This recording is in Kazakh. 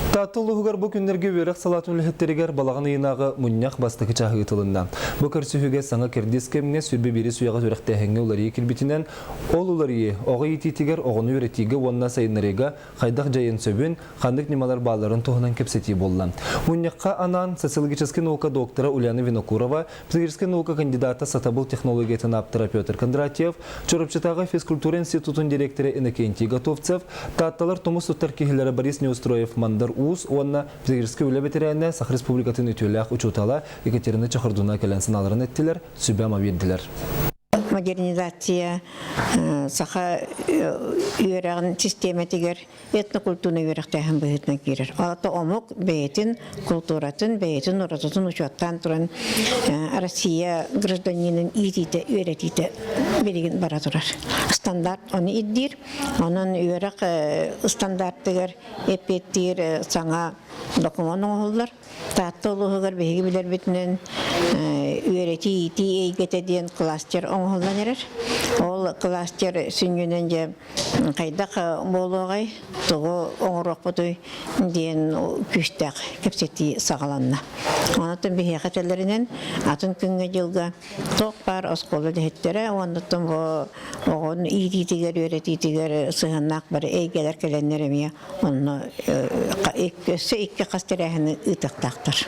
Татылығығар бұл күндерге өрек салатын үлхеттерігер балағын иынағы мұнняқ бастықы чағы ұтылында. Бұл көрсіхіге саңа кердескеміне сүрбе бері суяға өректәхіңе олар екілбітінен, ол олар оғы ететігер оғыны өретігі онна сайынларыға қайдақ жайын сөбін, қандық немалар баларын тұғынан кепсеті болла. Мұнняққа анан социологический наука доктора Ульяна Винокурова, психический наука кандидата сатабыл технологиятын аптыра Петр Кондратьев, Чорапчатағы физкультура институтын директоры Иннокентий Готовцев, татталар Томус Уттар кехілері Борис Неустроев Мандар Уз, онна психический үлі бетерәне Сақ Республикатын өтеләқ учутала Екатерина Чахардуна кәлән сыналарын әттілер, сүбәма берділер. Модернизация, саха үйрәгін система тегер, этнокультурны үйрәктәхін бұйытна керер. Алата омық бәйтін, культуратын, бәйтін, ұрататын ұшуаттан тұран Россия гражданинын итеті, үйрәтеті береген бара тұрар. Стандарт оны иддир, оның үйрәк стандарттығыр, эпеттер, саңа документын олар. Татты олығығыр бәйгі білер бітінен үйреті ити егетеден кластер оңғылдан ерер. Ол кластер сүнгенен же қайдақ болуғай тұғы оңырақ бұдай ден күштәк кепсеті сағаланна. Онатын бәйгі қатерлерінен атын күнге жылға тоқ бар осқолы дәйттері, онатын оғын ититігер, үйретитігер сығыннақ бар әйгелер кәленнер әмия. Оны екі қастер әхіні ұтықтақтыр.